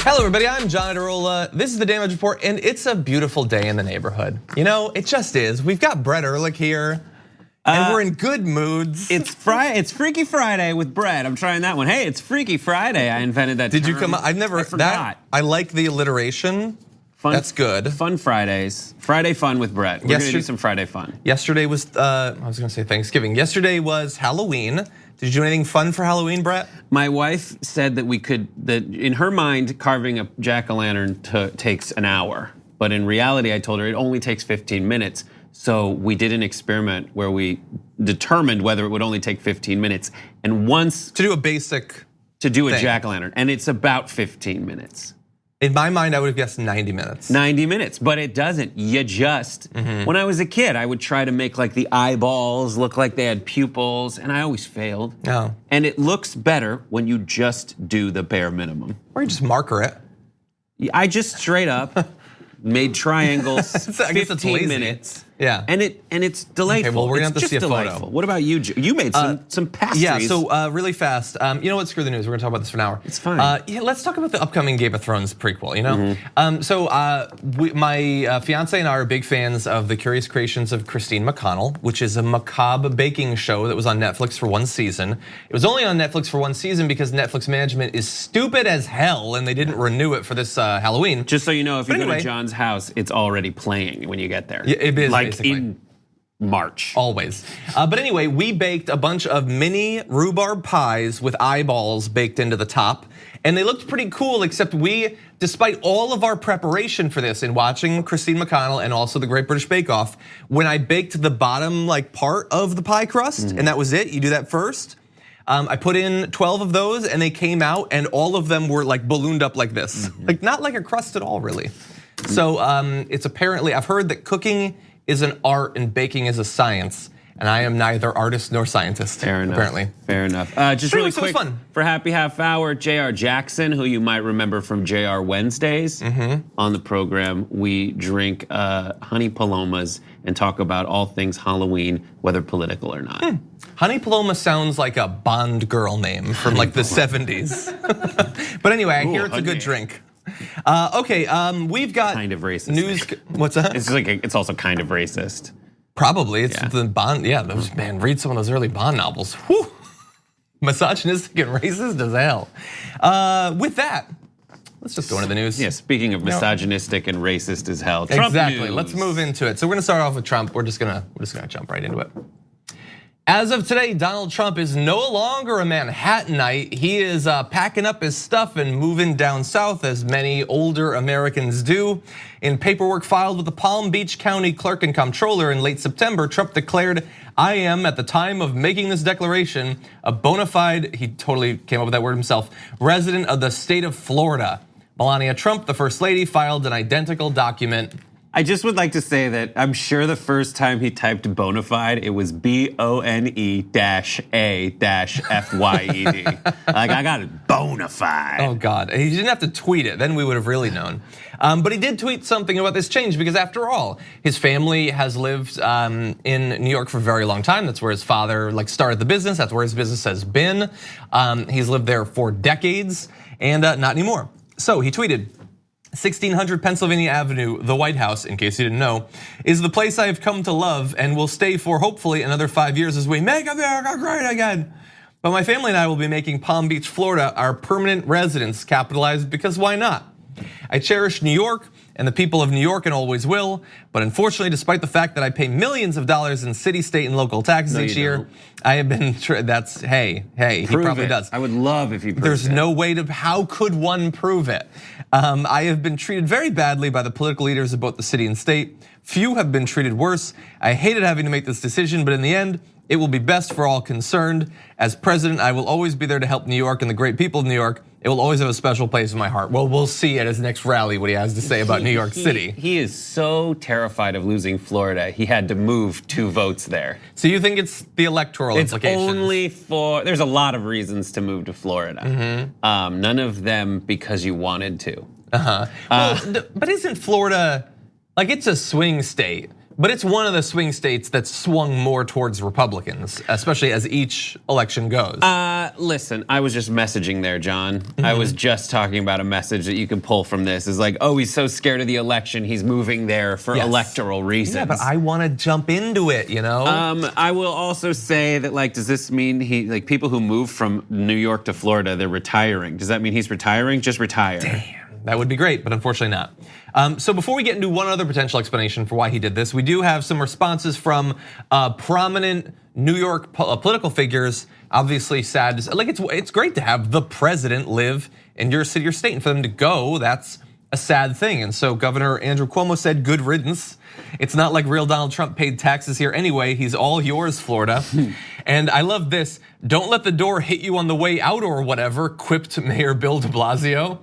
Hello everybody, I'm John Aderola. This is the Damage Report, and it's a beautiful day in the neighborhood. You know, it just is. We've got Brett Erlich here, and we're in good moods. It's Freaky Friday with Brett. I'm trying that one. Hey, it's Freaky Friday. I invented that term. Did you come up? I've never, I forgot. I like the alliteration. That's good. Fun Fridays. Friday fun with Brett. We're gonna do some Friday fun. Yesterday was, I was gonna say Thanksgiving. Yesterday was Halloween. Did you do anything fun for Halloween, Brett? My wife said that that in her mind, carving a jack-o'-lantern takes an hour. But in reality, I told her it only takes 15 minutes. So we did an experiment where we determined whether it would only take 15 minutes. And once to do a basic to do a jack-o'-lantern, and it's about 15 minutes. In my mind, I would have guessed 90 minutes. 90 minutes, but it doesn't. You just, when I was a kid, I would try to make like the eyeballs look like they had pupils, and I always failed. Oh. And it looks better when you just do the bare minimum. Or you just marker it. I just straight up made triangles, 15 minutes. Yeah. And it's delightful. Okay, well, we're gonna have to see a delightful. photo. What about you? You made some pastries. Yeah, so really fast. You know what, screw the news, we're gonna talk about this for an hour. It's fine. Yeah, let's talk about the upcoming Game of Thrones prequel, you know? My fiance and I are big fans of The Curious Creations of Christine McConnell, which is a macabre baking show that was on Netflix for one season. It was only on Netflix for one season because Netflix management is stupid as hell and they didn't renew it for this Halloween. Just so you know, if you go to John's house, it's already playing when you get there. Yeah, it is like basically. In March. Always. But anyway, we baked a bunch of mini rhubarb pies with eyeballs baked into the top. And they looked pretty cool, except we, despite all of our preparation for this and watching Christine McConnell and also the Great British Bake Off, when I baked the bottom part of the pie crust, and that was it, you do that first. I put in 12 of those and they came out and all of them were like ballooned up like this. Like not like a crust at all, really. So it's apparently, I've heard that cooking is an art and baking is a science. And I am neither artist nor scientist, apparently. Fair enough. Just really quick, for happy half hour, JR Jackson, who you might remember from JR Wednesdays. On the program, we drink honey palomas and talk about all things Halloween, whether political or not. Honey Paloma sounds like a Bond girl name from like the 70s. But anyway, I hear it's a good drink. Okay, we've got kind of racist news. What's that? It's also kind of racist. Probably, it's the Bond. Yeah, man, read some of those early Bond novels. Whew. Misogynistic and racist as hell. With that, let's just go into the news. Yeah, speaking of misogynistic and racist as hell. Trump news. Let's move into it. So we're gonna start off with Trump. We're just gonna jump right into it. As of today, Donald Trump is no longer a Manhattanite. He is packing up his stuff and moving down south, as many older Americans do. In paperwork filed with the Palm Beach County Clerk and Comptroller in late September, Trump declared, "I am, at the time of making this declaration, a bona fide," he totally came up with that word himself, "resident of the state of Florida." Melania Trump, the First Lady, filed an identical document. I just would like to say that I'm sure the first time he typed bona fide, it was BONE-A-FYED. Like, I got it, bona fide. Oh God, he didn't have to tweet it, then we would have really known. But he did tweet something about this change because after all, his family has lived in New York for a very long time. That's where his father started the business, that's where his business has been. He's lived there for decades and not anymore. So he tweeted, 1600 Pennsylvania Avenue, the White House, in case you didn't know, is the place I have come to love and will stay for hopefully another 5 years as we make America great again. But my family and I will be making Palm Beach, Florida our permanent residence, capitalized because why not? I cherish New York and the people of New York and always will, but unfortunately, despite the fact that I pay millions of dollars in city, state, and local taxes each year, I have been, hey, he probably does. I would love if he proved There's no way to, how could one prove it? I have been treated very badly by the political leaders of both the city and state. Few have been treated worse. I hated having to make this decision, but in the end, it will be best for all concerned. As president, I will always be there to help New York and the great people of New York. It will always have a special place in my heart. Well, we'll see at his next rally what he has to say about New York City. He is so terrified of losing Florida, he had to move 2 votes there. So you think it's the electoral implications? It's only there's a lot of reasons to move to Florida. None of them because you wanted to. Well, but isn't Florida, it's a swing state. But it's one of the swing states that's swung more towards Republicans, especially as each election goes. Listen, I was just messaging there, John. I was just talking about a message that you can pull from this. Is like, oh, he's so scared of the election, he's moving there for electoral reasons. Yeah, but I want to jump into it, you know? I will also say that, like, does this mean people who move from New York to Florida, they're retiring? Does that mean he's retiring? Just retire. Damn. That would be great, but unfortunately not. So before we get into one other potential explanation for why he did this, we do have some responses from prominent New York political figures. Obviously sad, like it's great to have the president live in your city or state, and for them to go, that's a sad thing. And so Governor Andrew Cuomo said, good riddance. It's not like real Donald Trump paid taxes here anyway, he's all yours, Florida. And I love this, don't let the door hit you on the way out or whatever, quipped Mayor Bill de Blasio.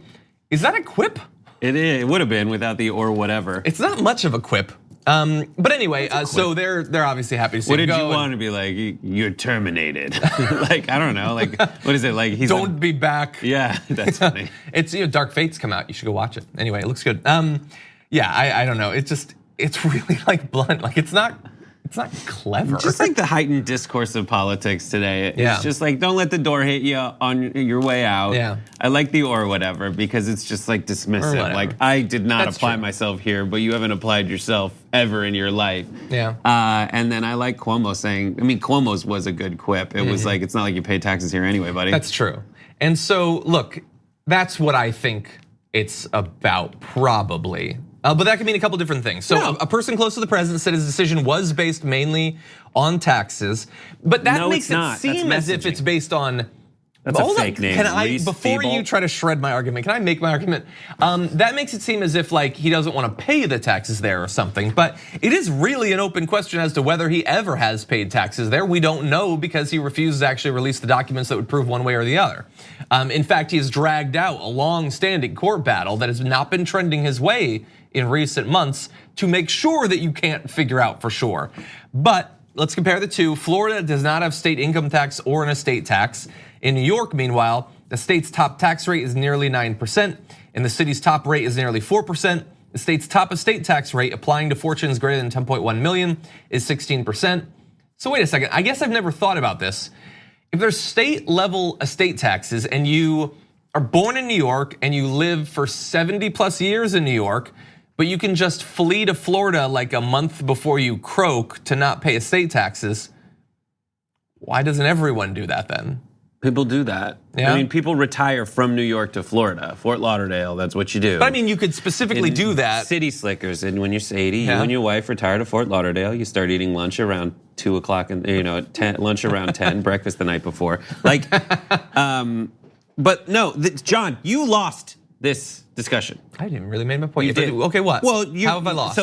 Is that a quip? It would have been without the or whatever. It's not much of a quip. But anyway, so they're obviously happy to see him go. What did you want to be like? You're terminated. Like, I don't know. Like, what is it like? He's don't be back. Yeah, that's funny. It's Dark Fate's come out. You should go watch it. Anyway, it looks good. Yeah, I don't know. It's really like blunt. Like it's not clever. Just like the heightened discourse of politics today. It's just like, don't let the door hit you on your way out. Yeah. I like the or whatever because it's just like dismissive. Like, I did not apply myself here, but you haven't applied yourself ever in your life. Yeah. And then I like Cuomo saying, I mean, Cuomo's was a good quip. It was like, it's not like you pay taxes here anyway, buddy. That's true. And so, look, that's what I think it's about, probably. But that can mean a couple different things. So a person close to the president said his decision was based mainly on taxes, but that makes it seem as if it's based on. That's a fake name. Can I, before you try to shred my argument, can I make my argument? That makes it seem as if like he doesn't want to pay the taxes there or something, but it is really an open question as to whether he ever has paid taxes there. We don't know because he refuses to actually release the documents that would prove one way or the other. In fact, he has dragged out a long-standing court battle that has not been trending his way in recent months to make sure that you can't figure out for sure. But let's compare the two. Florida does not have state income tax or an estate tax. In New York, meanwhile, the state's top tax rate is nearly 9%, and the city's top rate is nearly 4%. The state's top estate tax rate applying to fortunes greater than 10.1 million is 16%. So wait a second, I guess I've never thought about this. If there's state level estate taxes and you are born in New York and you live for 70 plus years in New York, but you can just flee to Florida like a month before you croak to not pay estate taxes, why doesn't everyone do that then? People do that. Yeah? I mean, people retire from New York to Florida, Fort Lauderdale, that's what you do. But I mean, you could specifically do that. City slickers, and when you're 80, you and your wife retire to Fort Lauderdale, you start eating lunch around 2 o'clock, and lunch around 10, breakfast the night before. Like, but no, John, you lost this discussion. I didn't really make my point. You did. Okay, what? Well, how have I lost?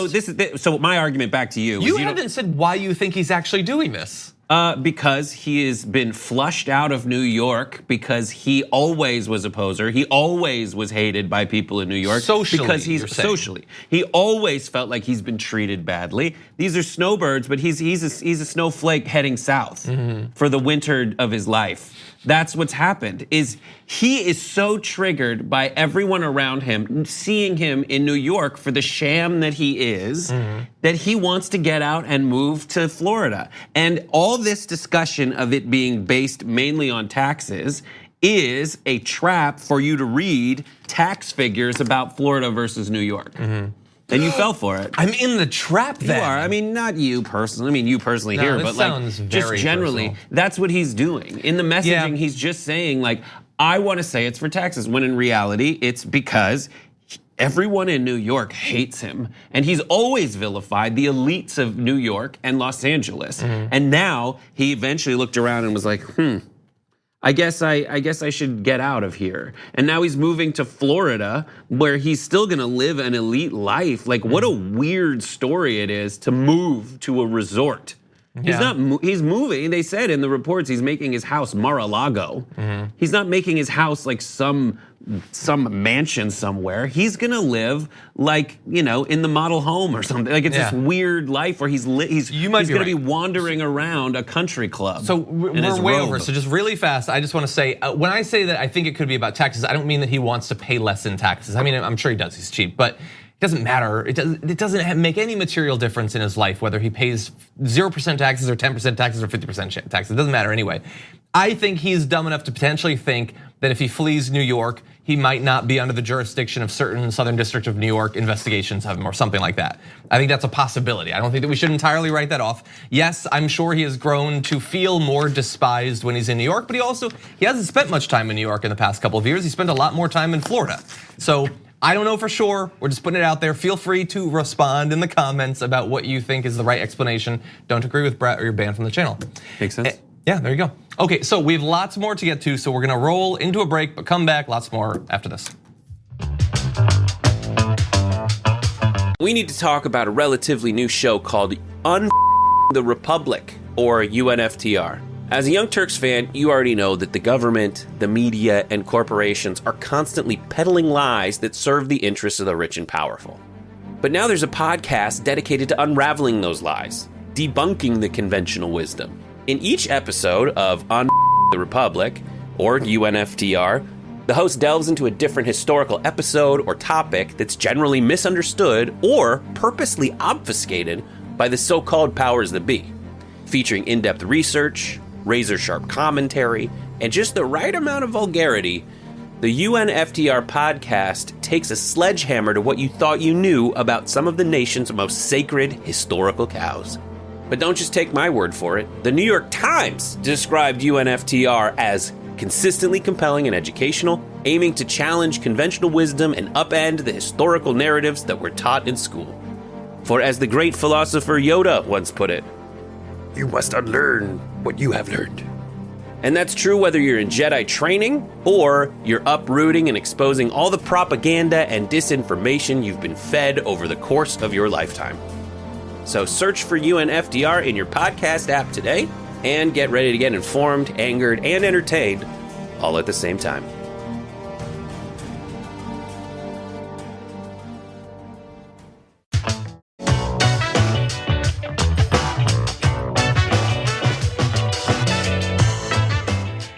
So my argument back to you. You haven't said why you think he's actually doing this. Because he has been flushed out of New York because he always was a poser. He always was hated by people in New York. Socially, because socially. He always felt like he's been treated badly. These are snowbirds, but he's a snowflake heading south for the winter of his life. That's what's happened. He is so triggered by everyone around him seeing him in New York for the sham that he is, that he wants to get out and move to Florida. And all this discussion of it being based mainly on taxes is a trap for you to read tax figures about Florida versus New York. And you fell for it. I'm in the trap then. You are. I mean, not you personally. I mean, you personally here, but like just generally, personal. That's what he's doing. In the messaging, he's just saying like, I want to say it's for taxes, when in reality, it's because everyone in New York hates him. And he's always vilified the elites of New York and Los Angeles. And now he eventually looked around and was like, I guess I should get out of here. And now he's moving to Florida where he's still gonna live an elite life. Like what a weird story it is to move to a resort. He's moving, they said in the reports he's making his house Mar-a-Lago. He's not making his house like some mansion somewhere. He's gonna live like, in the model home or something. Like it's this weird life where he's gonna be wandering around a country club. So we're way over. So just really fast, I just want to say, when I say that I think it could be about taxes, I don't mean that he wants to pay less in taxes. I mean, I'm sure he does, he's cheap, but doesn't matter. It doesn't make any material difference in his life whether he pays 0% taxes or 10% taxes or 50% taxes. It doesn't matter anyway. I think he's dumb enough to potentially think that if he flees New York, he might not be under the jurisdiction of certain Southern District of New York investigations of him or something like that. I think that's a possibility. I don't think that we should entirely write that off. Yes, I'm sure he has grown to feel more despised when he's in New York, but he hasn't spent much time in New York in the past couple of years. He spent a lot more time in Florida. So I don't know for sure. We're just putting it out there. Feel free to respond in the comments about what you think is the right explanation. Don't agree with Brett or you're banned from the channel. Makes sense. Yeah, there you go. Okay, so we have lots more to get to, so we're gonna roll into a break, but come back, lots more after this. We need to talk about a relatively new show called the Republic, or UNFTR. As a Young Turks fan, you already know that the government, the media, and corporations are constantly peddling lies that serve the interests of the rich and powerful. But now there's a podcast dedicated to unraveling those lies, debunking the conventional wisdom. In each episode of the Republic, or UNFTR, the host delves into a different historical episode or topic that's generally misunderstood or purposely obfuscated by the so-called powers that be, featuring in-depth research, razor-sharp commentary, and just the right amount of vulgarity. The UNFTR podcast takes a sledgehammer to what you thought you knew about some of the nation's most sacred historical cows. But don't just take my word for it. The New York Times described UNFTR as consistently compelling and educational, aiming to challenge conventional wisdom and upend the historical narratives that were taught in school. For as the great philosopher Yoda once put it, you must unlearn what you have learned. And that's true whether you're in Jedi training or you're uprooting and exposing all the propaganda and disinformation you've been fed over the course of your lifetime. So search for UNFTR in your podcast app today and get ready to get informed, angered, and entertained all at the same time.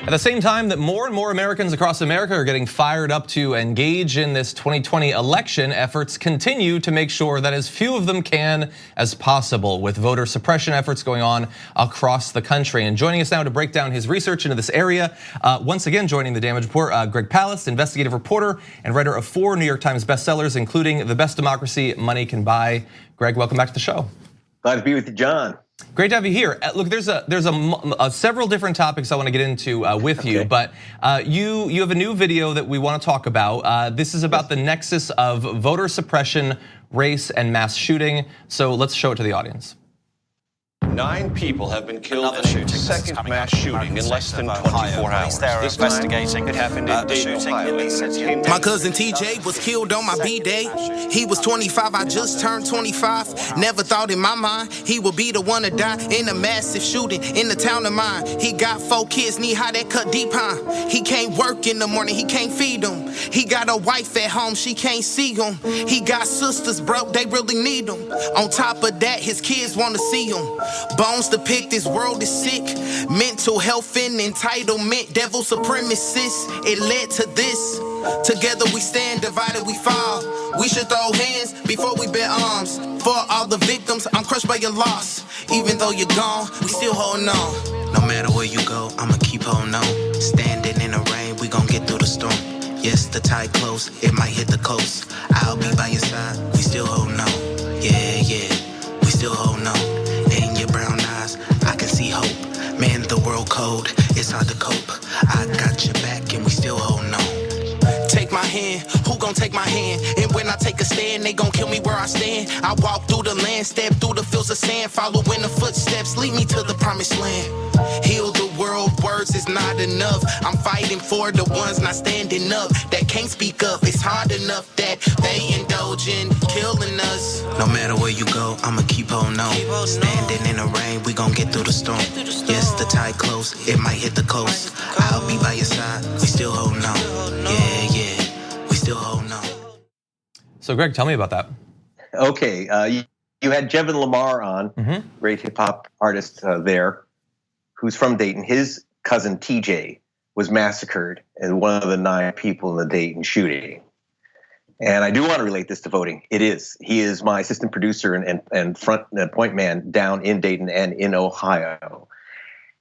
At the same time that more and more Americans across America are getting fired up to engage in this 2020 election, efforts continue to make sure that as few of them can as possible, with voter suppression efforts going on across the country. And joining us now to break down his research into this area, once again joining the Damage Report, Greg Palast, investigative reporter and writer of 4 New York Times bestsellers, including The Best Democracy Money Can Buy. Greg, welcome back to the show. Glad to be with you, John. Great to have you here. Look, there's several different topics I want to get into with you, but you have a new video that we want to talk about. This is about the nexus of voter suppression, race, and mass shooting. So let's show it to the audience. 9 people have been killed in a second mass shooting in less than 24 hours. This investigating it happened in Dayton, Ohio. My cousin TJ was killed on my B-day. He was 25, I just turned 25. Never thought in my mind he would be the one to die in a massive shooting in the town of mine. He got 4 kids, knee high, that cut deep, huh? He can't work in the morning, he can't feed them. He got a wife at home, she can't see him. He got sisters, bro, they really need him. On top of that, his kids wanna see him. Bones depict this world is sick. Mental health and entitlement, devil supremacists. It led to this. Together we stand, divided we fall. We should throw hands before we bear arms. For all the victims, I'm crushed by your loss. Even though you're gone, we still holding on. No matter where you go, I'ma keep holding on. Standing in the rain, we gon' get through the storm. Yes, the tide close, it might hit the coast. I'll be by your side, we still holding on. Yeah, we still holding on. In your brown eyes, I can see hope. Man, the world cold, it's hard to cope. I got your back and we still holding on. Take my hand, who gon' take my hand? And when I take a stand, they gon' kill me where I stand. I walk through the land, step through the fields of sand, follow in the footsteps, lead me to the promised land. Heal the world, words is not enough. I'm fighting for the ones not standing up, that can't speak up. It's hard enough that they indulge in killing us. No matter where you go, I'ma keep holding on. Standing in the rain, we gon' get through the storm. Yes, the tide close, it might hit the coast. I'll be by your side, we still holding on. Yeah, we still holding on. So Greg, tell me about that. Okay, you had Jevin Lamar on, great hip hop artist there, who's from Dayton. His cousin TJ was massacred as one of the 9 people in the Dayton shooting. And I do want to relate this to voting. It is. He is my assistant producer and front point man down in Dayton and in Ohio.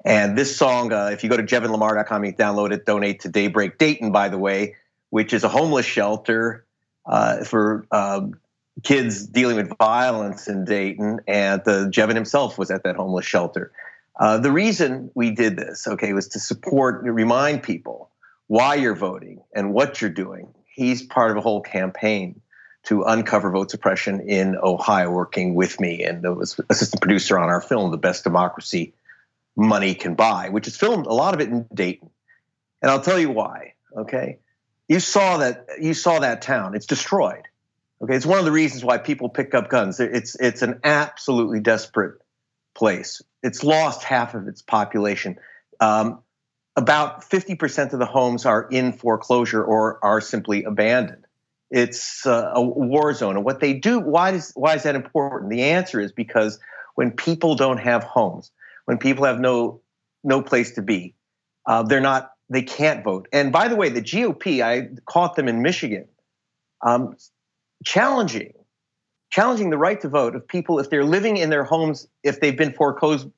And this song, if you go to JevinLamar.com, you can download it, donate to Daybreak Dayton, by the way, which is a homeless shelter for kids dealing with violence in Dayton. And Jevin himself was at that homeless shelter. The reason we did this, okay, was to support, remind people why you're voting and what you're doing. He's part of a whole campaign to uncover vote suppression in Ohio, working with me and was assistant producer on our film, The Best Democracy Money Can Buy, which is filmed, a lot of it in Dayton. And I'll tell you why, okay? You saw that town, it's destroyed. Okay, it's one of the reasons why people pick up guns. It's an absolutely desperate place. It's lost half of its population. About 50% of the homes are in foreclosure or are simply abandoned. It's a war zone. And what they do, why is that important? The answer is because when people don't have homes, when people have no place to be, they can't vote. And by the way, the GOP, I caught them in Michigan, challenging the right to vote of people if they're living in their homes, if they've been foreclosed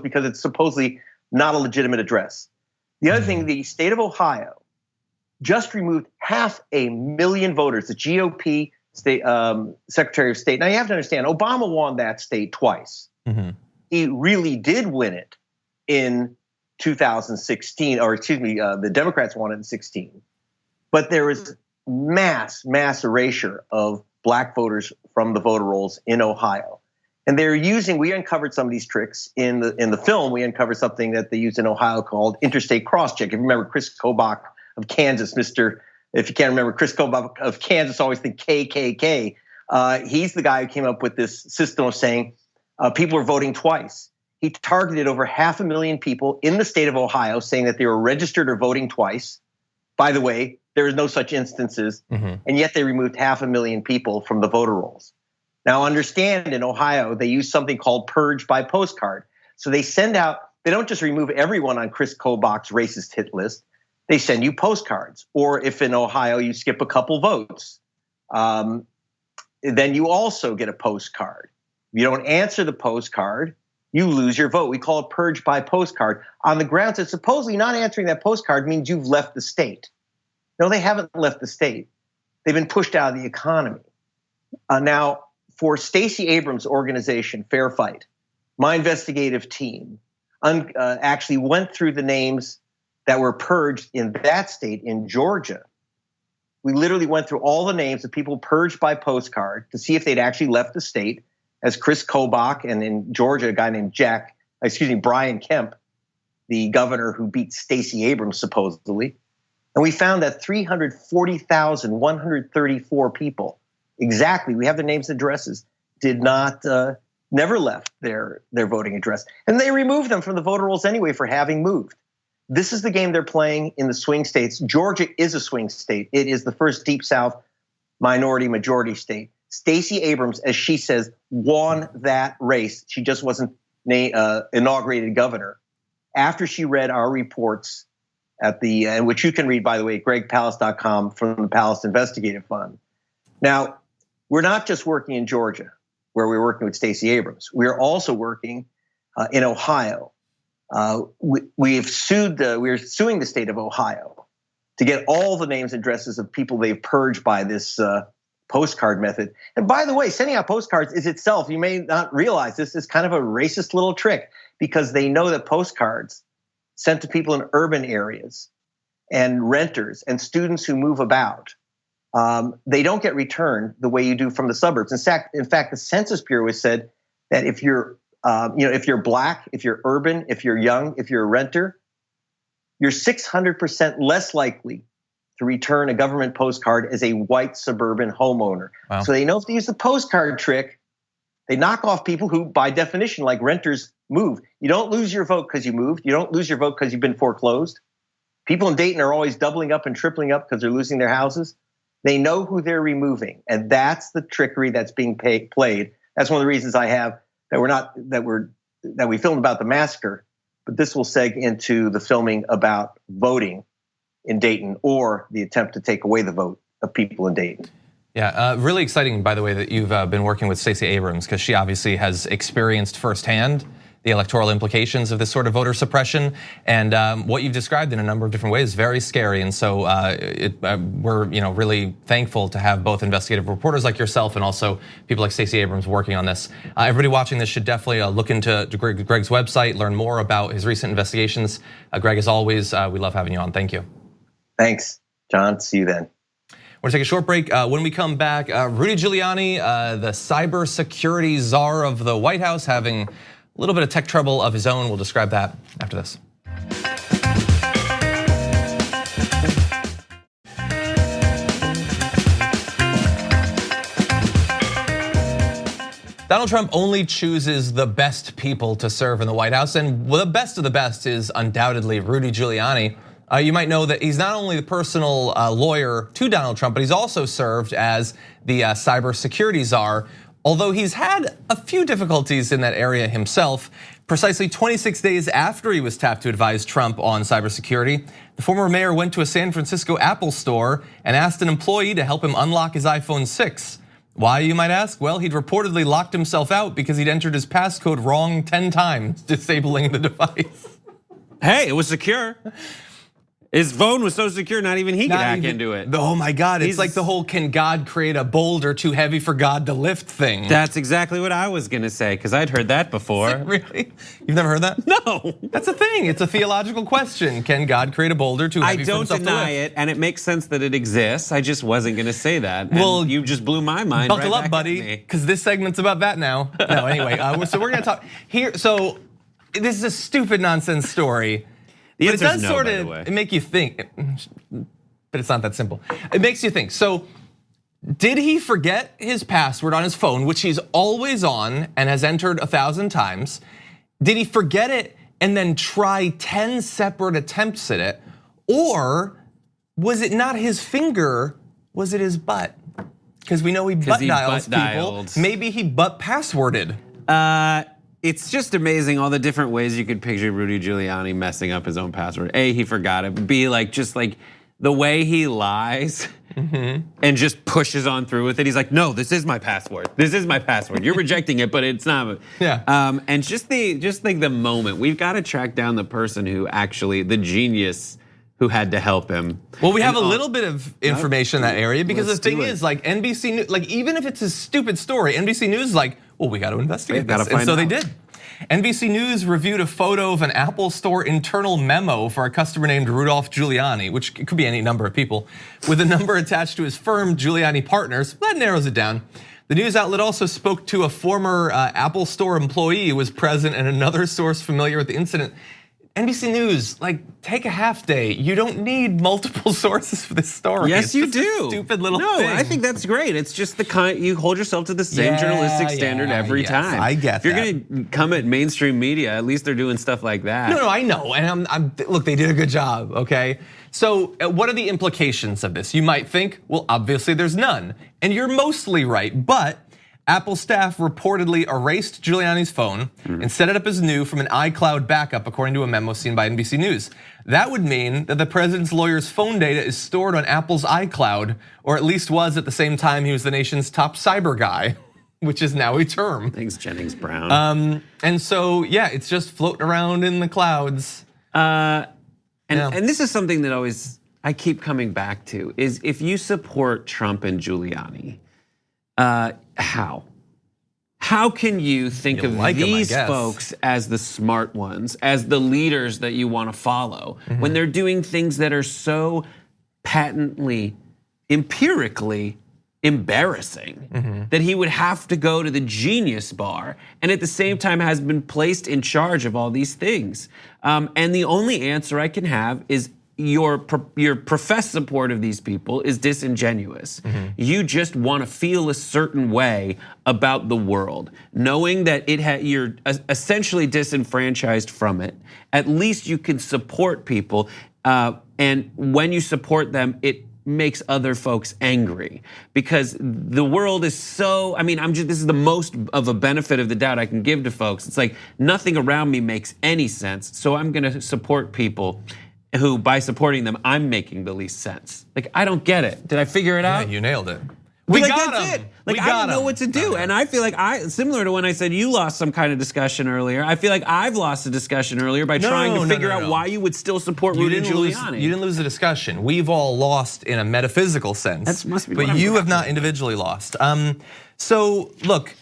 because it's supposedly not a legitimate address. The other thing, the state of Ohio just removed 500,000 voters, the GOP state Secretary of State. Now you have to understand, Obama won that state twice. Mm-hmm. He really did win it in 2016, or excuse me, the Democrats won it in 16. But there was mass erasure of black voters from the voter rolls in Ohio. And we uncovered some of these tricks in the film. We uncovered something that they used in Ohio called interstate cross-check. If you remember Chris Kobach of Kansas, if you can't remember Chris Kobach of Kansas, always think KKK. He's the guy who came up with this system of saying people are voting twice. He targeted over 500,000 people in the state of Ohio saying that they were registered or voting twice. By the way, there is no such instances, and yet they removed 500,000 people from the voter rolls. Now understand, in Ohio, they use something called purge by postcard. So they don't just remove everyone on Chris Kobach's racist hit list, they send you postcards. Or if in Ohio you skip a couple votes, then you also get a postcard. If you don't answer the postcard, you lose your vote. We call it purge by postcard on the grounds that supposedly not answering that postcard means you've left the state. No, they haven't left the state. They've been pushed out of the economy. Now, for Stacey Abrams' organization, Fair Fight, my investigative team actually went through the names that were purged in that state, in Georgia. We literally went through all the names of people purged by postcard to see if they'd actually left the state, as Chris Kobach, and in Georgia, a guy named Brian Kemp, the governor who beat Stacey Abrams supposedly. And we found that 340,134 people, exactly, we have their names and addresses, never left their voting address. And they removed them from the voter rolls anyway for having moved. This is the game they're playing in the swing states. Georgia is a swing state. It is the first Deep South minority majority state. Stacey Abrams, as she says, won that race. She just wasn't inaugurated governor. After she read our reports and which you can read, by the way, at gregpalast.com from the Palast Investigative Fund. Now, we're not just working in Georgia, where we're working with Stacey Abrams. We are also working in Ohio. We're suing the state of Ohio to get all the names and addresses of people they've purged by this postcard method. And by the way, sending out postcards is itself, you may not realize this, is kind of a racist little trick, because they know that postcards sent to people in urban areas and renters and students who move about, they don't get returned the way you do from the suburbs. In fact, the Census Bureau has said that if you're black, if you're urban, if you're young, if you're a renter, you're 600% less likely to return a government postcard as a white suburban homeowner. Wow. So they know if they use the postcard trick, they knock off people who, by definition, like renters, move. You don't lose your vote because you moved. You don't lose your vote because you've been foreclosed. People in Dayton are always doubling up and tripling up because they're losing their houses. They know who they're removing, and that's the trickery that's being played. That's one of the reasons I have that we filmed about the massacre, but this will seg into the filming about voting in Dayton, or the attempt to take away the vote of people in Dayton. Yeah, really exciting, by the way, that you've been working with Stacey Abrams, because she obviously has experienced firsthand the electoral implications of this sort of voter suppression, and what you've described in a number of different ways, very scary. And so we're really thankful to have both investigative reporters like yourself and also people like Stacey Abrams working on this. Everybody watching this should definitely look into Greg's website, learn more about his recent investigations. Greg, as always, we love having you on. Thank you. Thanks, John. See you then. We're gonna take a short break. When we come back, Rudy Giuliani, the cybersecurity czar of the White House, having a little bit of tech trouble of his own. We'll describe that after this. Donald Trump only chooses the best people to serve in the White House, and the best of the best is undoubtedly Rudy Giuliani. You might know that he's not only the personal lawyer to Donald Trump, but he's also served as the cybersecurity czar. Although he's had a few difficulties in that area himself, precisely 26 days after he was tapped to advise Trump on cybersecurity, the former mayor went to a San Francisco Apple store and asked an employee to help him unlock his iPhone 6. Why, you might ask? Well, he'd reportedly locked himself out because he'd entered his passcode wrong 10 times, disabling the device. Hey, it was secure. His phone was so secure, not even he could hack into it. Oh my God, it's like the whole can God create a boulder too heavy for God to lift thing. That's exactly what I was gonna say, because I'd heard that before. Really? You've never heard that? No. That's a thing, it's a theological question. Can God create a boulder too heavy for himself to lift? I don't deny it, and it makes sense that it exists. I just wasn't gonna say that. Well, you just blew my mind. Buckle right up, buddy, because this segment's about that now. No, anyway, so we're gonna talk here. So this is a stupid nonsense story. But it does sort of make you think, but it's not that simple. It makes you think. So did he forget his password on his phone, which he's always on and has entered 1,000 times? Did he forget it and then try 10 separate attempts at it? Or was it not his finger, was it his butt? Because we know he butt dials people. Maybe he butt passworded. It's just amazing all the different ways you could picture Rudy Giuliani messing up his own password. A, he forgot it. B, just the way he lies and just pushes on through with it. He's like, no, this is my password. This is my password. You're rejecting it, but it's not. Yeah. And just the moment, we've got to track down the person who actually, the genius who had to help him. Well, we have a little bit of information in that area because the thing is, NBC News, even if it's a stupid story, NBC News is like, well, we got to investigate this, and so they did. NBC News reviewed a photo of an Apple Store internal memo for a customer named Rudolph Giuliani, which could be any number of people, with a number attached to his firm, Giuliani Partners. That narrows it down. The news outlet also spoke to a former Apple Store employee who was present and another source familiar with the incident. NBC News, take a half day. You don't need multiple sources for this story. Yes, you do. A stupid little thing. No, I think that's great. It's just the kind, you hold yourself to the same journalistic standard every time. I get that. If you're gonna come at mainstream media, at least they're doing stuff like that. No, I know, and look, they did a good job, okay? So what are the implications of this? You might think, well, obviously there's none, and you're mostly right, but Apple staff reportedly erased Giuliani's phone and set it up as new from an iCloud backup, according to a memo seen by NBC News. That would mean that the president's lawyer's phone data is stored on Apple's iCloud, or at least was at the same time he was the nation's top cyber guy, which is now a term. Thanks, Jennings Brown. And so, yeah, it's just floating around in the clouds. And this is something that I keep coming back to, is if you support Trump and Giuliani, how? How can you think of these folks as the smart ones, as the leaders that you want to follow, when they're doing things that are so patently, empirically embarrassing that he would have to go to the genius bar and at the same time has been placed in charge of all these things? And the only answer I can have is your professed support of these people is disingenuous. You just want to feel a certain way about the world, knowing that you're essentially disenfranchised from it. At least you can support people, and when you support them, it makes other folks angry because the world is so, this is the most of a benefit of the doubt I can give to folks. It's like nothing around me makes any sense, so I'm gonna support people who, by supporting them, I'm making the least sense. I don't get it. Did I figure it out? Yeah, you nailed it. We like, got that's him. it. Like, We I got don't know him. what to do. And I feel like similar to when I said you lost some kind of discussion earlier, I feel like I've lost a discussion earlier by trying to figure out why you would still support Rudy Giuliani. You didn't lose the discussion. We've all lost in a metaphysical sense. That must be but what I'm you have grappling not with. individually lost. So look,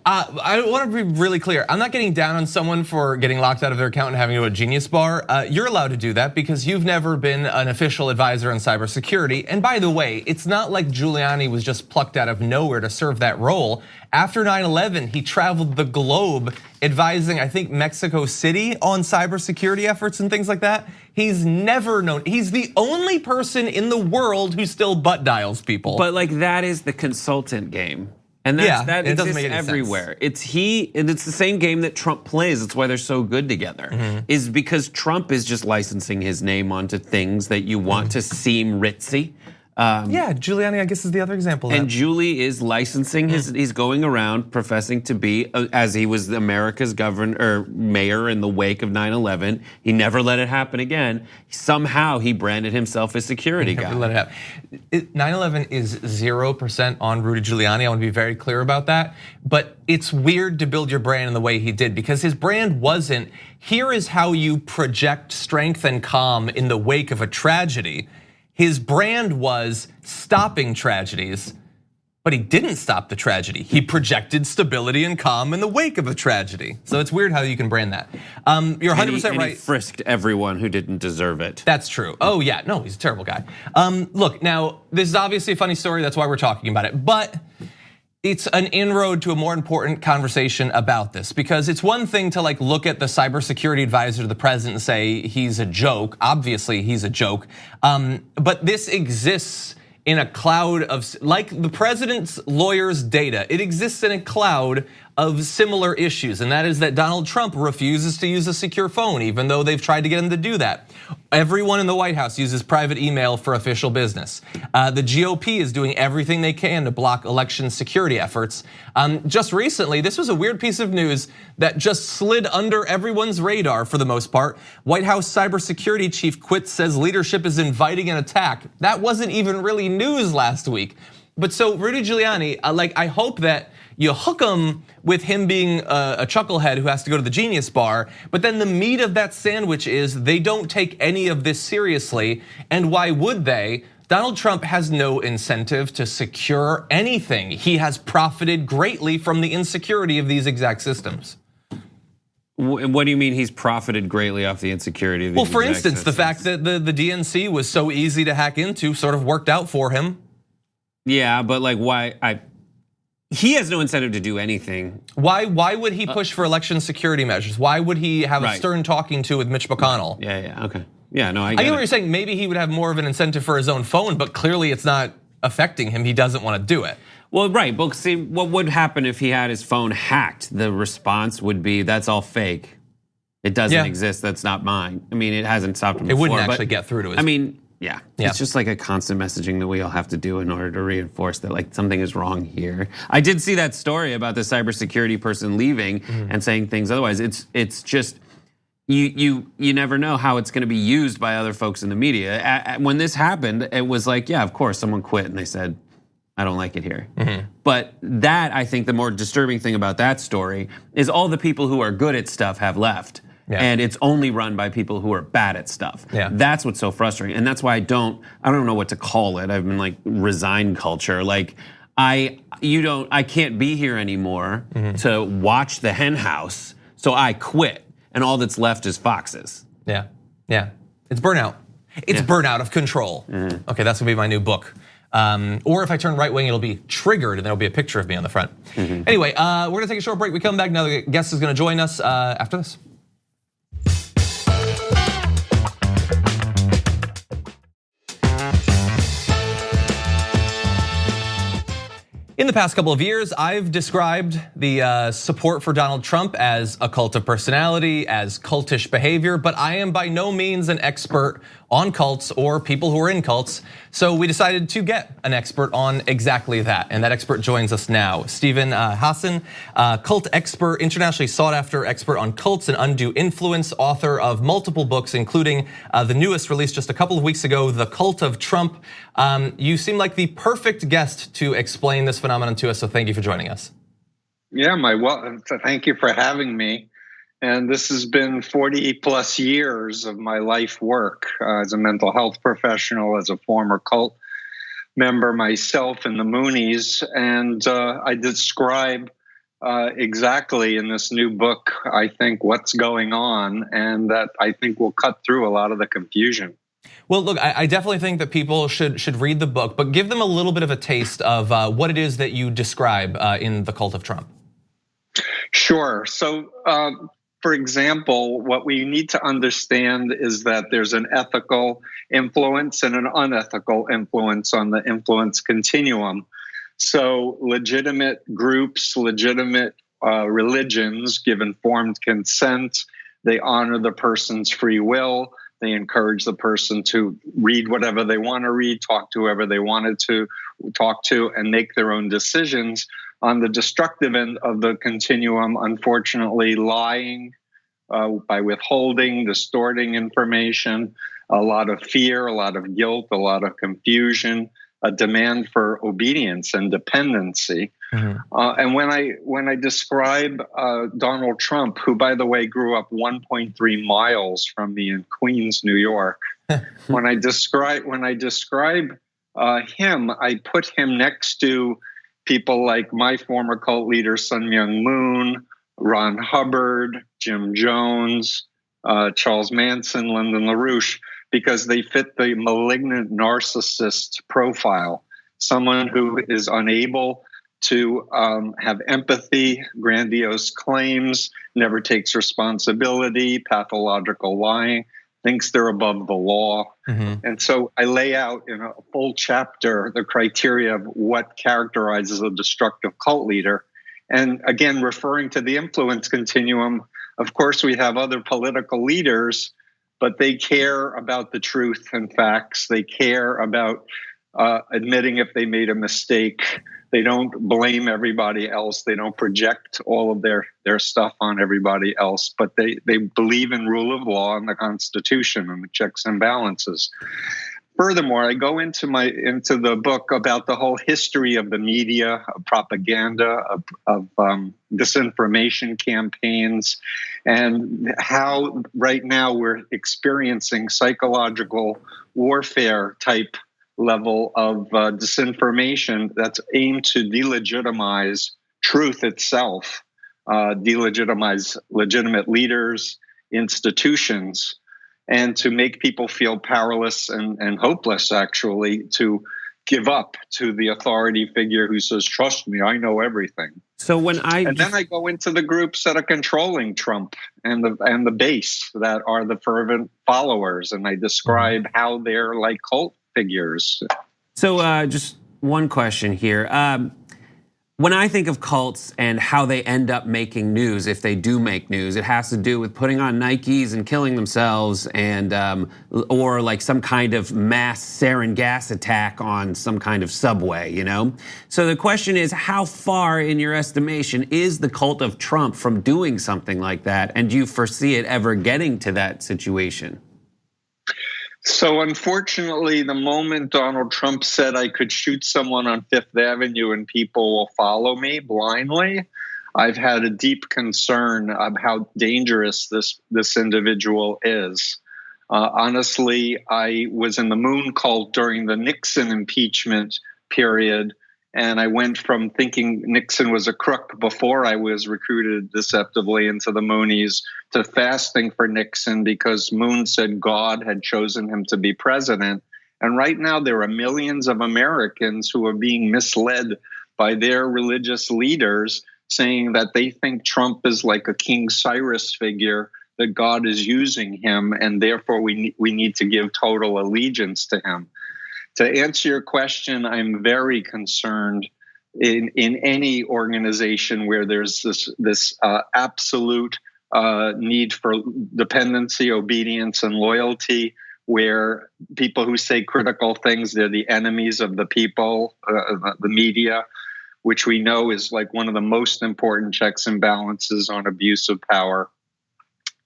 I want to be really clear. I'm not getting down on someone for getting locked out of their account and having to go to a Genius Bar. You're allowed to do that because you've never been an official advisor on cybersecurity. And by the way, it's not like Giuliani was just plucked out of nowhere to serve that role. After 9/11, he traveled the globe advising, I think, Mexico City on cybersecurity efforts and things like that. He's never known. He's the only person in the world who still butt dials people. But like that is the consultant game. And that it doesn't exists make any everywhere. And it's the same game that Trump plays. That's why they're so good together. Is because Trump is just licensing his name onto things that you want to seem ritzy. Yeah, Giuliani, I guess, is the other example of And that. Julie is licensing he's going around professing to be, as he was America's governor or mayor in the wake of 9/11. He never let it happen again. Somehow he branded himself as security guy. Let it happen. 9/11 is 0% on Rudy Giuliani. I want to be very clear about that. But it's weird to build your brand in the way he did because his brand wasn't, here is how you project strength and calm in the wake of a tragedy. His brand was stopping tragedies, but he didn't stop the tragedy. He projected stability and calm in the wake of a tragedy. So it's weird how you can brand that. You're 100% right. He frisked everyone who didn't deserve it. That's true. Oh yeah, no, he's a terrible guy. Look, now this is obviously a funny story. That's why we're talking about it, but it's an inroad to a more important conversation about this because it's one thing to like look at the cybersecurity advisor to the president and say he's a joke. Obviously, he's a joke. But this exists in a cloud of, like the president's lawyer's data, it exists in a cloud of similar issues, and that is that Donald Trump refuses to use a secure phone, even though they've tried to get him to do that. Everyone in the White House uses private email for official business. The GOP is doing everything they can to block election security efforts. Just recently, this was a weird piece of news that just slid under everyone's radar for the most part. White House cybersecurity chief quits, says leadership is inviting an attack. That wasn't even really news last week. But so Rudy Giuliani, I hope that you hook him with him being a chucklehead who has to go to the Genius Bar, but then the meat of that sandwich is they don't take any of this seriously, and why would they? Donald Trump has no incentive to secure anything. He has profited greatly from the insecurity of these exact systems. What do you mean he's profited greatly off the insecurity of these Well, for exact instance, the systems? fact that the DNC was so easy to hack into sort of worked out for him. Yeah, but like why he has no incentive to do anything. Why would he push for election security measures? Why would he have a stern talking to with Mitch McConnell? Yeah, okay. Yeah, no, I get what you're saying. Maybe he would have more of an incentive for his own phone, but clearly it's not affecting him. He doesn't want to do it. Well, right, but see, what would happen if he had his phone hacked? The response would be, that's all fake. It doesn't exist, that's not mine. I mean, it hasn't stopped him before. It wouldn't actually get through to his. I mean, yeah, it's just like a constant messaging that we all have to do in order to reinforce that like something is wrong here. I did see that story about the cybersecurity person leaving and saying things otherwise. It's just, you never know how it's gonna be used by other folks in the media. When this happened, it was like, yeah, of course, someone quit and they said, I don't like it here. But that, I think the more disturbing thing about that story is all the people who are good at stuff have left. And it's only run by people who are bad at stuff. That's what's so frustrating. And that's why I don't know what to call it. I've been like resign culture. Like I can't be here anymore to watch the hen house. So I quit. And all that's left is foxes. Yeah. It's burnout. It's burnout of control. Okay, that's gonna be my new book. Or if I turn right wing, it'll be triggered and there'll be a picture of me on the front. Anyway, we're gonna take a short break. We come back, another guest is gonna join us after this. In the past couple of years, I've described the support for Donald Trump as a cult of personality, as cultish behavior, but I am by no means an expert on cults or people who are in cults. So we decided to get an expert on exactly that. And that expert joins us now. Stephen Hassan, cult expert, internationally sought after expert on cults and undue influence, author of multiple books, including the newest released just a couple of weeks ago, The Cult of Trump. You seem like the perfect guest to explain this phenomenon to us, so thank you for joining us. Yeah, thank you for having me. And this has been 40 plus years of my life work as a mental health professional, as a former cult member myself in the Moonies. And I describe exactly in this new book, I think, what's going on, and that I think will cut through a lot of the confusion. Well, look, I definitely think that people should read the book, but give them a little bit of a taste of what it is that you describe in The Cult of Trump. Sure. So, for example, what we need to understand is that there's an ethical influence and an unethical influence on the influence continuum. So legitimate groups, legitimate religions give informed consent. They honor the person's free will. They encourage the person to read whatever they want to read, talk to whoever they wanted to talk to, and make their own decisions. On the destructive end of the continuum, unfortunately, lying by withholding, distorting information, a lot of fear, a lot of guilt, a lot of confusion, a demand for obedience and dependency. Mm-hmm. And when I describe Donald Trump, who, by the way, grew up 1.3 miles from me in Queens, New York, when I describe him, I put him next to people like my former cult leader, Sun Myung Moon, Ron Hubbard, Jim Jones, Charles Manson, Lyndon LaRouche, because they fit the malignant narcissist profile. Someone who is unable to have empathy, grandiose claims, never takes responsibility, pathological lying, thinks they're above the law. Mm-hmm. And so I lay out in a full chapter the criteria of what characterizes a destructive cult leader. And again, referring to the influence continuum, of course, we have other political leaders, but they care about the truth and facts. They care about admitting if they made a mistake. They don't blame everybody else. They don't project all of their stuff on everybody else, but they believe in rule of law and the Constitution and the checks and balances. Furthermore, I go into the book about the whole history of the media, of propaganda, of disinformation campaigns, and how right now we're experiencing psychological warfare type level of disinformation that's aimed to delegitimize truth itself, delegitimize legitimate leaders, institutions, and to make people feel powerless and hopeless, actually, to give up to the authority figure who says, trust me, I know everything. So then I go into the groups that are controlling Trump and the base that are the fervent followers, and I describe how they're like cult figures. So just one question here. When I think of cults and how they end up making news, if they do make news, it has to do with putting on Nikes and killing themselves, and or like some kind of mass sarin gas attack on some kind of subway, you know? So the question is, how far, in your estimation, is the cult of Trump from doing something like that? And do you foresee it ever getting to that situation? So unfortunately, the moment Donald Trump said I could shoot someone on Fifth Avenue and people will follow me blindly, I've had a deep concern of how dangerous this individual is. Honestly, I was in the Moon cult during the Nixon impeachment period, and I went from thinking Nixon was a crook before I was recruited deceptively into the Moonies to fasting for Nixon because Moon said God had chosen him to be president. And right now there are millions of Americans who are being misled by their religious leaders saying that they think Trump is like a King Cyrus figure, that God is using him, and therefore we need to give total allegiance to him. To answer your question, I'm very concerned in any organization where there's this absolute need for dependency, obedience, and loyalty, where people who say critical things, they're the enemies of the people, the media, which we know is like one of the most important checks and balances on abuse of power.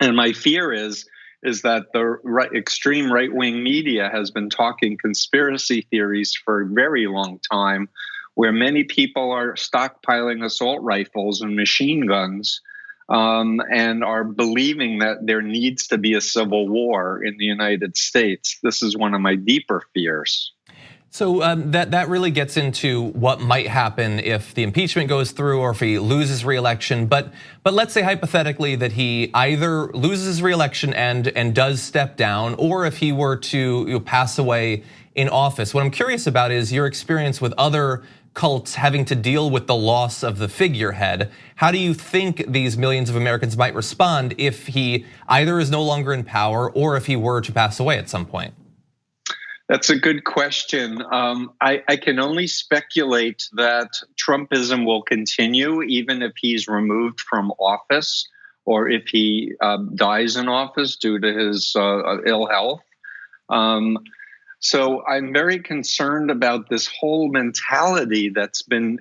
And my fear is that the extreme right-wing media has been talking conspiracy theories for a very long time, where many people are stockpiling assault rifles and machine guns, and are believing that there needs to be a civil war in the United States. This is one of my deeper fears. So that really gets into what might happen if the impeachment goes through or if he loses re-election. But let's say hypothetically that he either loses re-election and does step down, or if he were to pass away in office. What I'm curious about is your experience with other cults having to deal with the loss of the figurehead. How do you think these millions of Americans might respond if he either is no longer in power or if he were to pass away at some point? That's a good question. I can only speculate that Trumpism will continue even if he's removed from office or if he dies in office due to his ill health. So I'm very concerned about this whole mentality that's been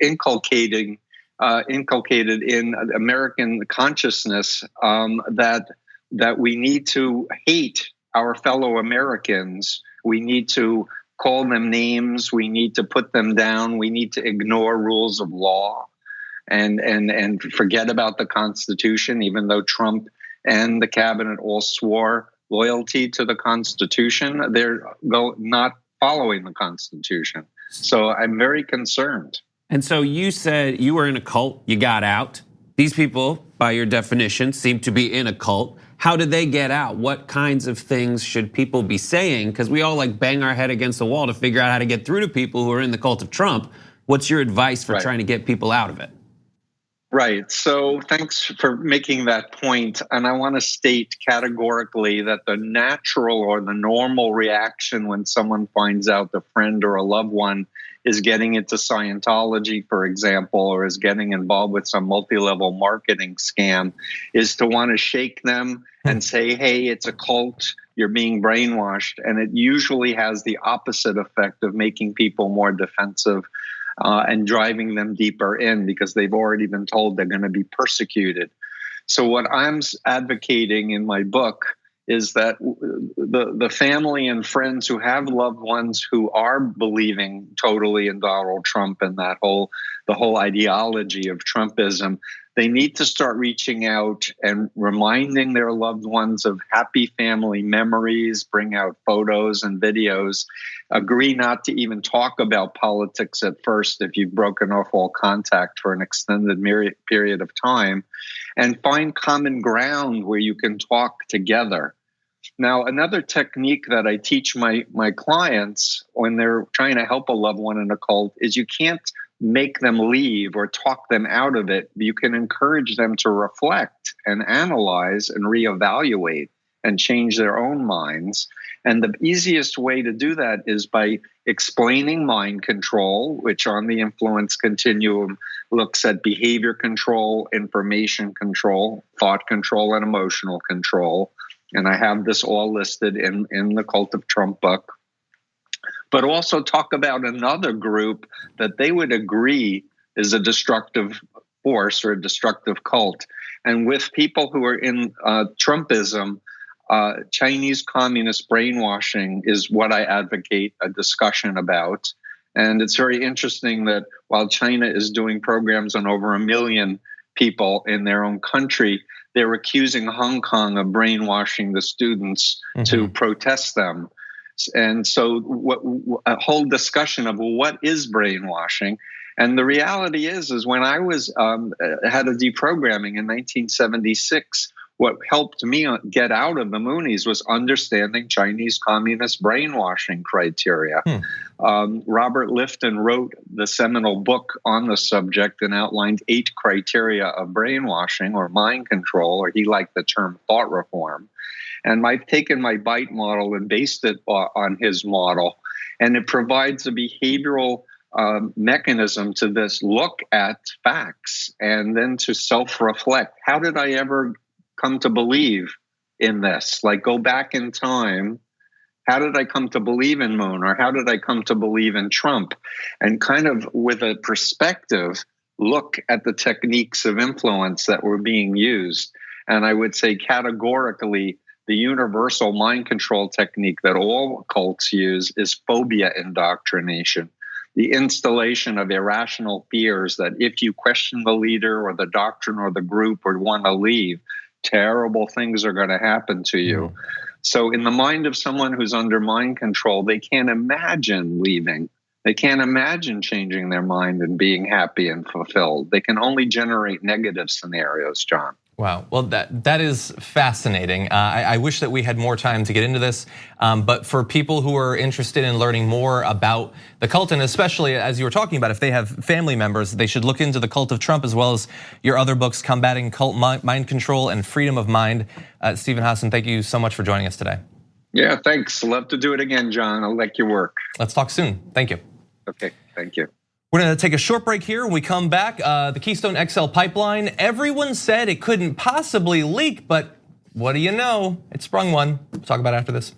inculcated in American consciousness, that we need to hate our fellow Americans. We need to call them names. We need to put them down. We need to ignore rules of law and forget about the Constitution, even though Trump and the cabinet all swore loyalty to the Constitution. They're not following the Constitution. So I'm very concerned. And so you said you were in a cult, you got out. These people, by your definition, seem to be in a cult. How did they get out? What kinds of things should people be saying? Because we all like bang our head against the wall to figure out how to get through to people who are in the cult of Trump. What's your advice for trying to get people out of it? Right. So thanks for making that point. And I want to state categorically that the natural or the normal reaction when someone finds out a friend or a loved one is getting into Scientology, for example, or is getting involved with some multi-level marketing scam, is to want to shake them and say, hey, it's a cult, you're being brainwashed. And it usually has the opposite effect of making people more defensive and driving them deeper in because they've already been told they're going to be persecuted. So what I'm advocating in my book is that the family and friends who have loved ones who are believing totally in Donald Trump and the whole ideology of Trumpism, they need to start reaching out and reminding their loved ones of happy family memories, bring out photos and videos, agree not to even talk about politics at first if you've broken off all contact for an extended period of time, and find common ground where you can talk together. Now, another technique that I teach my clients when they're trying to help a loved one in a cult is you can't make them leave or talk them out of it. You can encourage them to reflect and analyze and reevaluate and change their own minds. And the easiest way to do that is by explaining mind control, which on the influence continuum looks at behavior control, information control, thought control, and emotional control. And I have this all listed in the Cult of Trump book. But also talk about another group that they would agree is a destructive force or a destructive cult. And with people who are in Trumpism, Chinese communist brainwashing is what I advocate a discussion about. And it's very interesting that while China is doing programs on over 1 million people in their own country, they're accusing Hong Kong of brainwashing the students to protest them. And so a whole discussion of what is brainwashing. And the reality is when I was had a deprogramming in 1976, what helped me get out of the Moonies was understanding Chinese communist brainwashing criteria. Robert Lifton wrote the seminal book on the subject and outlined 8 criteria of brainwashing or mind control, or he liked the term thought reform. And I've taken my BITE model and based it on his model. And it provides a behavioral mechanism to this look at facts and then to self-reflect. How did I ever come to believe in this. Like, go back in time. How did I come to believe in Moon, or how did I come to believe in Trump? And kind of with a perspective, look at the techniques of influence that were being used. And I would say categorically, the universal mind control technique that all cults use is phobia indoctrination. The installation of irrational fears that if you question the leader or the doctrine or the group or want to leave, terrible things are going to happen to you. So in the mind of someone who's under mind control, they can't imagine leaving. They can't imagine changing their mind and being happy and fulfilled. They can only generate negative scenarios, John. Wow, well that is fascinating. I wish that we had more time to get into this, but for people who are interested in learning more about the cult, and especially as you were talking about, if they have family members, they should look into the Cult of Trump as well as your other books, Combating Cult Mind Control and Freedom of Mind. Stephen Hassan, thank you so much for joining us today. Yeah, thanks. Love to do it again, John. I'll like your work. Let's talk soon. Thank you. Okay, thank you. We're gonna take a short break here. When we come back, the Keystone XL pipeline, everyone said it couldn't possibly leak, but what do you know? It sprung one. We'll talk about it after this.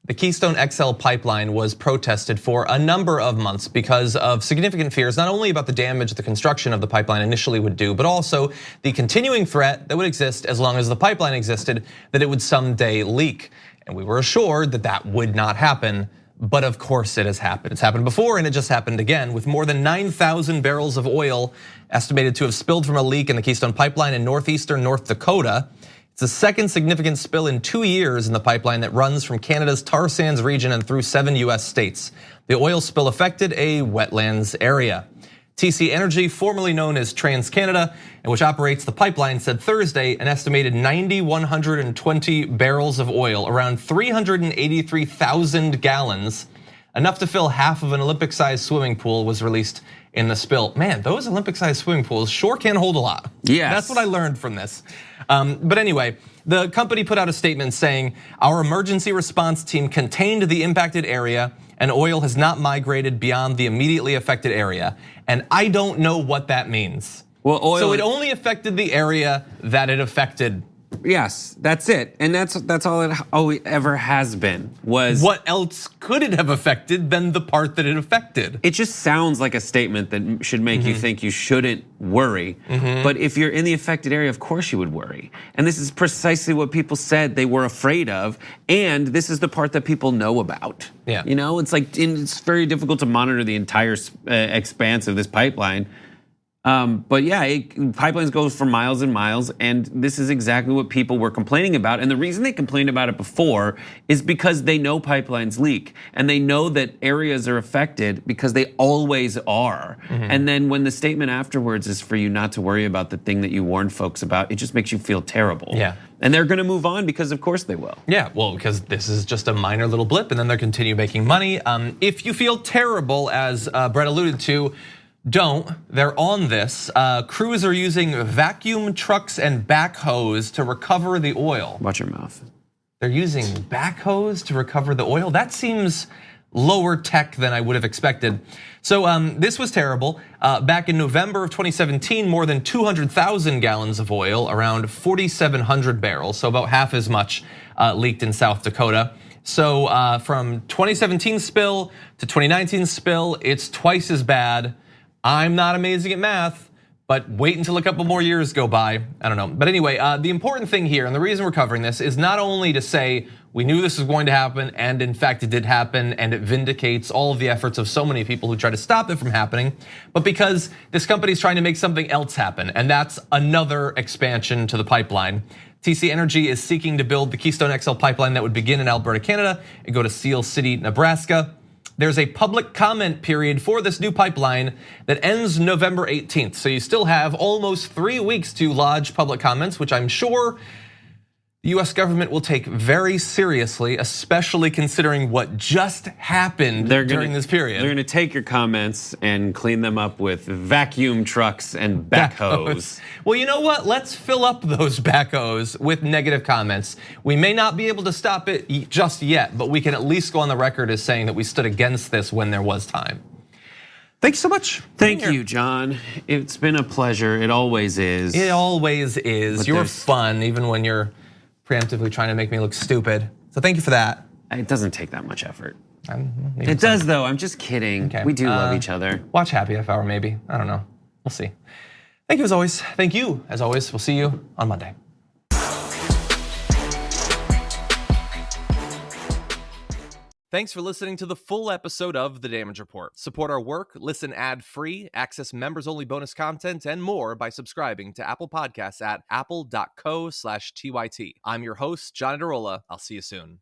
The Keystone XL pipeline was protested for a number of months because of significant fears, not only about the damage the construction of the pipeline initially would do, but also the continuing threat that would exist as long as the pipeline existed, that it would someday leak. And we were assured that that would not happen, but of course it has happened. It's happened before and it just happened again, with more than 9,000 barrels of oil estimated to have spilled from a leak in the Keystone pipeline in northeastern North Dakota. It's the second significant spill in 2 years in the pipeline that runs from Canada's tar sands region and through 7 US states. The oil spill affected a wetlands area. TC Energy, formerly known as TransCanada, and which operates the pipeline, said Thursday an estimated 9,120 barrels of oil, around 383,000 gallons, enough to fill half of an Olympic-sized swimming pool, was released in the spill. Man, those Olympic-sized swimming pools sure can hold a lot. Yes. That's what I learned from this. But anyway, the company put out a statement saying, our emergency response team contained the impacted area and oil has not migrated beyond the immediately affected area. And I don't know what that means. Well, oil. So it only affected the area that it affected. Yes, that's it, and that's all it ever has been. Was what else could it have affected than the part that it affected? It just sounds like a statement that should make you think you shouldn't worry. But if you're in the affected area, of course you would worry. And this is precisely what people said they were afraid of, and this is the part that people know about. Yeah. You know, it's like it's very difficult to monitor the entire expanse of this pipeline. But yeah, pipelines go for miles and miles, and this is exactly what people were complaining about. And the reason they complained about it before is because they know pipelines leak, and they know that areas are affected because they always are. And then when the statement afterwards is for you not to worry about the thing that you warned folks about, it just makes you feel terrible. Yeah. And they're gonna move on because of course they will. Yeah, well, because this is just a minor little blip, and then they'll continue making money. If you feel terrible, as Brett alluded to, don't. They're on this. Crews are using vacuum trucks and backhoes to recover the oil. Watch your mouth. They're using backhoes to recover the oil? That seems lower tech than I would have expected. So this was terrible. Back in November of 2017, more than 200,000 gallons of oil, around 4,700 barrels, so about half as much leaked in South Dakota. So from 2017 spill to 2019 spill, it's twice as bad. I'm not amazing at math, but wait until a couple more years go by. I don't know. But anyway, the important thing here, and the reason we're covering this, is not only to say we knew this was going to happen, and in fact it did happen, and it vindicates all of the efforts of so many people who try to stop it from happening, but because this company is trying to make something else happen, and that's another expansion to the pipeline. TC Energy is seeking to build the Keystone XL pipeline that would begin in Alberta, Canada, and go to Seal City, Nebraska. There's a public comment period for this new pipeline that ends November 18th. So you still have almost 3 weeks to lodge public comments, which I'm sure the US government will take very seriously, especially considering what just happened during this period. They're gonna take your comments and clean them up with vacuum trucks and backhoes. Well, you know what? Let's fill up those backhoes with negative comments. We may not be able to stop it just yet, but we can at least go on the record as saying that we stood against this when there was time. Thank you so much. Thank you, John. It's been a pleasure. It always is. It always is. But You're there's- fun, even when you're preemptively trying to make me look stupid. So thank you for that. It doesn't take that much effort. Maybe It does, though. I'm just kidding. Okay. We do love each other. Watch Happy Half Hour, maybe. I don't know. We'll see. Thank you as always. Thank you as always. We'll see you on Monday. Thanks for listening to the full episode of The Damage Report. Support our work, listen ad-free, access members-only bonus content, and more by subscribing to Apple Podcasts at apple.co/TYT. I'm your host, John Adarola. I'll see you soon.